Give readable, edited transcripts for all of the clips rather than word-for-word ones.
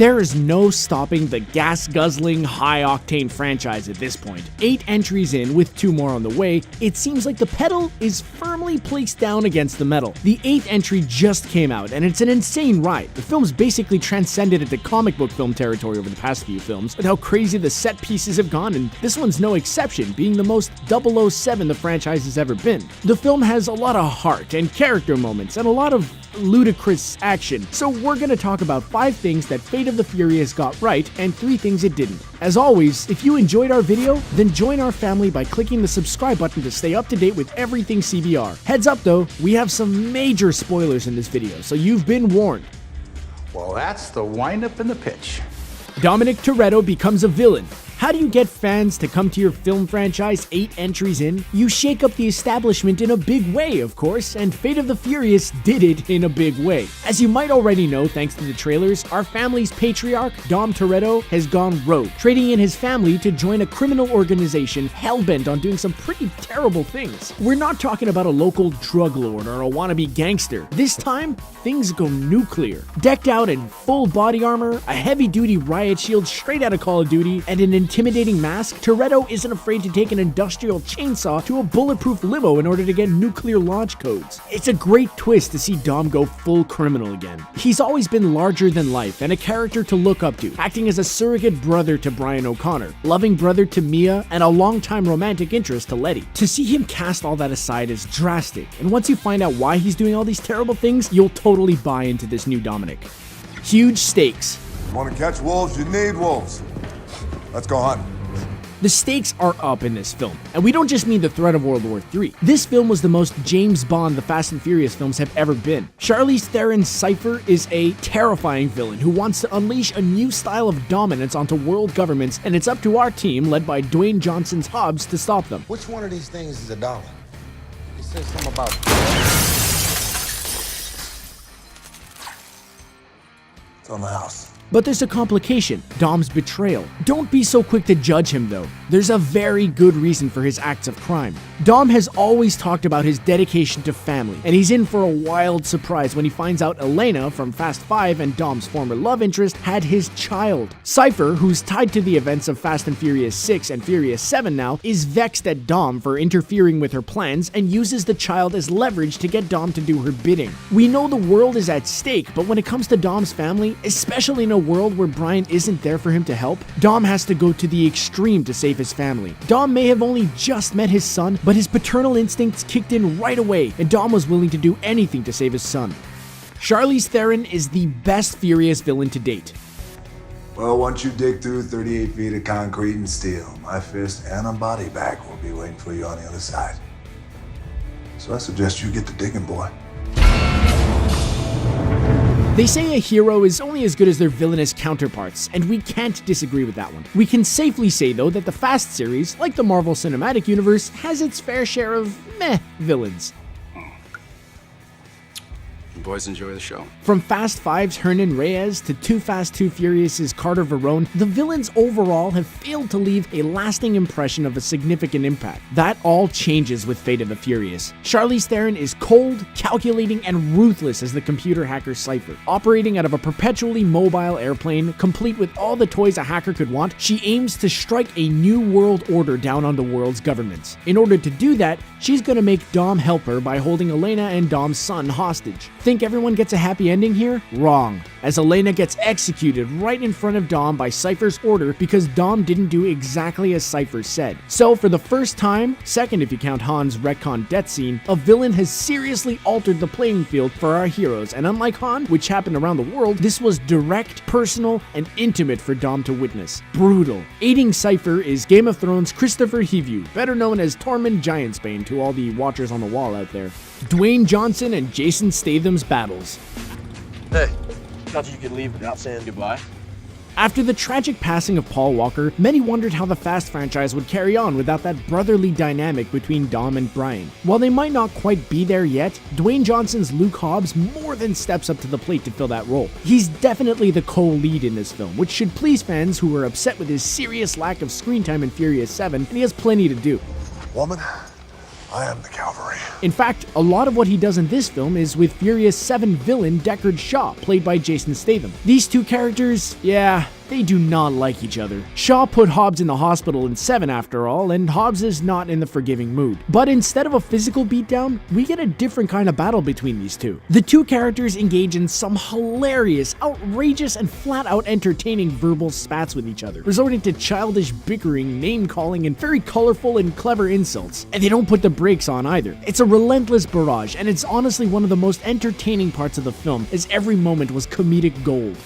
There is no stopping the gas-guzzling, high-octane franchise at this point. 8 entries in, with 2 more on the way, it seems like the pedal is firmly placed down against the metal. The 8th entry just came out, and it's an insane ride. The film's basically transcended into comic book film territory over the past few films, with how crazy the set pieces have gone, and this one's no exception, being the most 007 the franchise has ever been. The film has a lot of heart and character moments, and a lot of ludicrous action, so we're gonna talk about 5 things that Fate of the Furious got right and 3 things it didn't. As always, if you enjoyed our video, then join our family by clicking the subscribe button to stay up to date with everything CBR. Heads up though, we have some major spoilers in this video, so you've been warned. Well, that's the wind-up and the pitch. Dominic Toretto becomes a villain. How do you get fans to come to your film franchise 8 entries in? You shake up the establishment in a big way, of course, and Fate of the Furious did it in a big way. As you might already know thanks to the trailers, our family's patriarch, Dom Toretto, has gone rogue, trading in his family to join a criminal organization hell-bent on doing some pretty terrible things. We're not talking about a local drug lord or a wannabe gangster. This time, things go nuclear. Decked out in full body armor, a heavy-duty riot shield straight out of Call of Duty, and an intimidating mask, Toretto isn't afraid to take an industrial chainsaw to a bulletproof limo in order to get nuclear launch codes. It's a great twist to see Dom go full criminal again. He's always been larger than life and a character to look up to, acting as a surrogate brother to Brian O'Connor, loving brother to Mia, and a longtime romantic interest to Letty. To see him cast all that aside is drastic, and once you find out why he's doing all these terrible things, you'll totally buy into this new Dominic. Huge stakes. You want to catch wolves, you need wolves. Let's go hunting. The stakes are up in this film, and we don't just mean the threat of World War III. This film was the most James Bond the Fast and Furious films have ever been. Charlize Theron's Cypher is a terrifying villain who wants to unleash a new style of dominance onto world governments, and it's up to our team, led by Dwayne Johnson's Hobbs, to stop them. Which one of these things is $1? It says something about... It's on the house. But there's a complication, Dom's betrayal. Don't be so quick to judge him though. There's a very good reason for his acts of crime. Dom has always talked about his dedication to family, and he's in for a wild surprise when he finds out Elena from Fast 5 and Dom's former love interest had his child. Cypher, who's tied to the events of Fast and Furious 6 and Furious 7 now, is vexed at Dom for interfering with her plans and uses the child as leverage to get Dom to do her bidding. We know the world is at stake, but when it comes to Dom's family, especially in a world where Brian isn't there for him to help, Dom has to go to the extreme to save his family. Dom may have only just met his son, but his paternal instincts kicked in right away, and Dom was willing to do anything to save his son. Charlize Theron is the best Furious villain to date. Well, once you dig through 38 feet of concrete and steel, my fist and a body bag will be waiting for you on the other side. So I suggest you get to digging, boy. They say a hero is only as good as their villainous counterparts, and we can't disagree with that one. We can safely say though that the Fast series, like the Marvel Cinematic Universe, has its fair share of meh villains. You boys enjoy the show? From Fast 5's Hernan Reyes to Too Fast, Too Furious's Carter Verone, the villains overall have failed to leave a lasting impression of a significant impact. That all changes with Fate of the Furious. Charlize Theron is cold, calculating, and ruthless as the computer hacker Cypher. Operating out of a perpetually mobile airplane, complete with all the toys a hacker could want, she aims to strike a new world order down on the world's governments. In order to do that, she's gonna make Dom help her by holding Elena and Dom's son hostage. Think everyone gets a happy ending here? Wrong, as Elena gets executed right in front of Dom by Cypher's order because Dom didn't do exactly as Cypher said. So for the first time, second if you count Han's retcon death scene, a villain has seriously altered the playing field for our heroes, and unlike Han, which happened around the world, this was direct, personal, and intimate for Dom to witness. Brutal. Aiding Cypher is Game of Thrones' Christopher Heavue, better known as Tormund Giantsbane to all the watchers on the wall out there. Dwayne Johnson and Jason Statham's battles. Hey, thought you could leave without saying goodbye. After the tragic passing of Paul Walker, many wondered how the Fast franchise would carry on without that brotherly dynamic between Dom and Brian. While they might not quite be there yet, Dwayne Johnson's Luke Hobbs more than steps up to the plate to fill that role. He's definitely the co-lead in this film, which should please fans who were upset with his serious lack of screen time in Furious 7, and he has plenty to do. Woman, I am the cavalry. In fact, a lot of what he does in this film is with Furious 7 villain Deckard Shaw, played by Jason Statham. These two characters, yeah, they do not like each other. Shaw put Hobbs in the hospital in 7 after all, and Hobbs is not in the forgiving mood. But instead of a physical beatdown, we get a different kind of battle between these two. The two characters engage in some hilarious, outrageous, and flat-out entertaining verbal spats with each other, resorting to childish bickering, name-calling, and very colorful and clever insults. And they don't put the brakes on either. It's a relentless barrage, and it's honestly one of the most entertaining parts of the film, as every moment was comedic gold.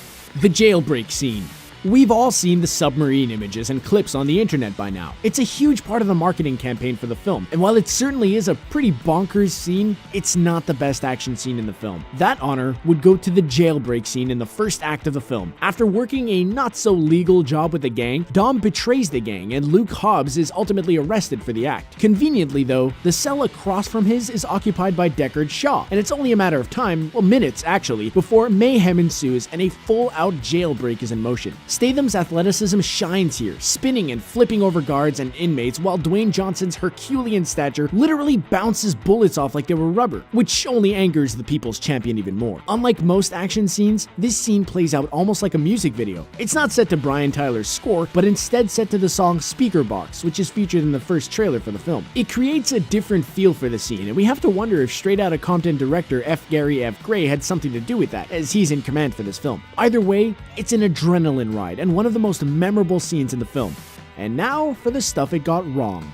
The jailbreak scene. We've all seen the submarine images and clips on the internet by now. It's a huge part of the marketing campaign for the film, and while it certainly is a pretty bonkers scene, it's not the best action scene in the film. That honor would go to the jailbreak scene in the first act of the film. After working a not-so-legal job with the gang, Dom betrays the gang, and Luke Hobbs is ultimately arrested for the act. Conveniently though, the cell across from his is occupied by Deckard Shaw, and it's only a matter of time, well minutes actually, before mayhem ensues and a full-out jailbreak is in motion. Statham's athleticism shines here, spinning and flipping over guards and inmates, while Dwayne Johnson's Herculean stature literally bounces bullets off like they were rubber, which only angers the people's champion even more. Unlike most action scenes, this scene plays out almost like a music video. It's not set to Brian Tyler's score, but instead set to the song Speaker Box, which is featured in the first trailer for the film. It creates a different feel for the scene, and we have to wonder if Straight Outta Compton director F. Gary F. Gray had something to do with that, as he's in command for this film. Either way, it's an adrenaline ride, and one of the most memorable scenes in the film. And now for the stuff it got wrong.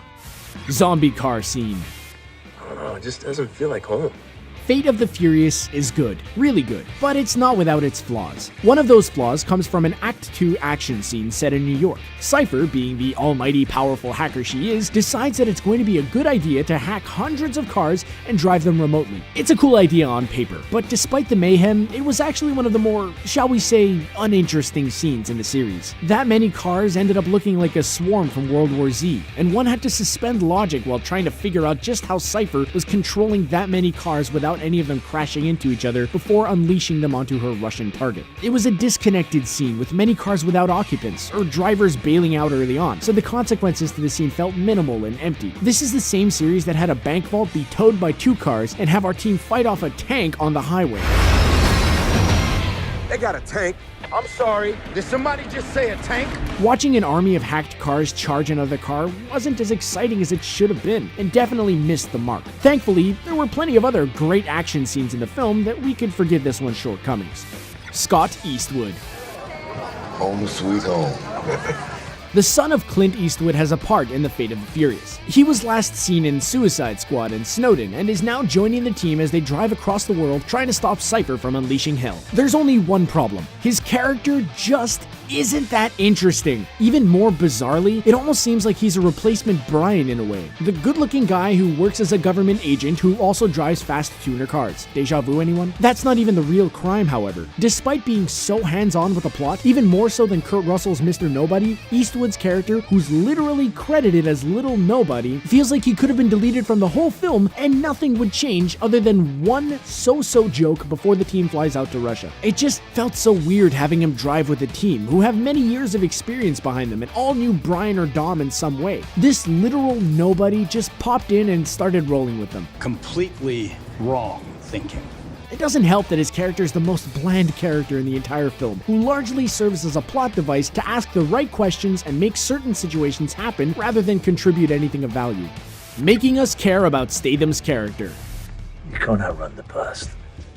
Zombie car scene. I don't know, it just doesn't feel like home. Fate of the Furious is good, really good, but it's not without its flaws. One of those flaws comes from an Act 2 action scene set in New York. Cypher, being the almighty powerful hacker she is, decides that it's going to be a good idea to hack hundreds of cars and drive them remotely. It's a cool idea on paper, but despite the mayhem, it was actually one of the more, shall we say, uninteresting scenes in the series. That many cars ended up looking like a swarm from World War Z, and one had to suspend logic while trying to figure out just how Cypher was controlling that many cars without any of them crashing into each other before unleashing them onto her Russian target. It was a disconnected scene with many cars without occupants or drivers bailing out early on, so the consequences to the scene felt minimal and empty. This is the same series that had a bank vault be towed by 2 cars and have our team fight off a tank on the highway. They got a tank. I'm sorry. Did somebody just say a tank? Watching an army of hacked cars charge another car wasn't as exciting as it should have been, and definitely missed the mark. Thankfully, there were plenty of other great action scenes in the film that we could forgive this one's shortcomings. Scott Eastwood. Home sweet home. The son of Clint Eastwood has a part in the Fate of the Furious. He was last seen in Suicide Squad and Snowden, and is now joining the team as they drive across the world trying to stop Cypher from unleashing hell. There's only one problem. His character just isn't that interesting. Even more bizarrely, it almost seems like he's a replacement Brian in a way. The good-looking guy who works as a government agent who also drives fast tuner cars. Deja vu, anyone? That's not even the real crime, however. Despite being so hands-on with the plot, even more so than Kurt Russell's Mr. Nobody, Eastwood's character, who's literally credited as Little Nobody, feels like he could have been deleted from the whole film and nothing would change other than one so-so joke before the team flies out to Russia. It just felt so weird having him drive with a team who have many years of experience behind them and all knew Brian or Dom in some way. This literal nobody just popped in and started rolling with them. Completely wrong thinking. It doesn't help that his character is the most bland character in the entire film, who largely serves as a plot device to ask the right questions and make certain situations happen rather than contribute anything of value. Making us care about Statham's character. You can't outrun the past.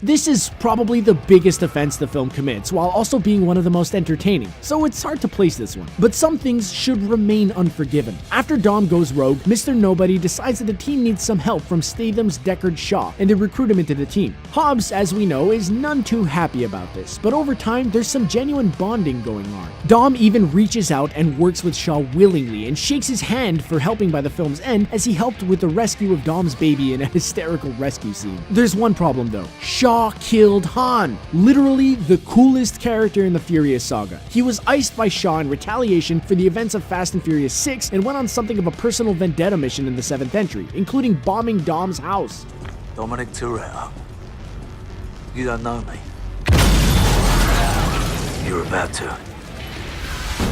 This is probably the biggest offense the film commits, while also being one of the most entertaining, so it's hard to place this one. But some things should remain unforgiven. After Dom goes rogue, Mr. Nobody decides that the team needs some help from Statham's Deckard Shaw, and they recruit him into the team. Hobbs, as we know, is none too happy about this, but over time, there's some genuine bonding going on. Dom even reaches out and works with Shaw willingly, and shakes his hand for helping by the film's end, as he helped with the rescue of Dom's baby in a hysterical rescue scene. There's one problem though. Shaw killed Han, literally the coolest character in the Furious saga. He was iced by Shaw in retaliation for the events of Fast and Furious 6 and went on something of a personal vendetta mission in the 7th entry, including bombing Dom's house. Dominic Toretto. You don't know me. You're about to.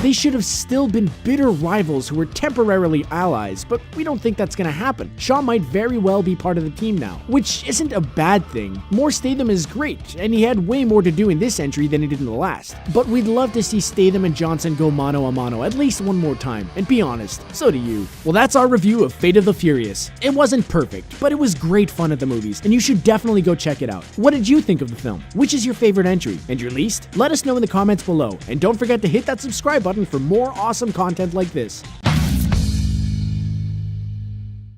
They should have still been bitter rivals who were temporarily allies, but we don't think that's gonna happen. Shaw might very well be part of the team now, which isn't a bad thing. More Statham is great, and he had way more to do in this entry than he did in the last. But we'd love to see Statham and Johnson go mano a mano at least one more time, and be honest, so do you. Well, that's our review of Fate of the Furious. It wasn't perfect, but it was great fun at the movies, and you should definitely go check it out. What did you think of the film? Which is your favorite entry? And your least? Let us know in the comments below, and don't forget to hit that subscribe button for more awesome content like this.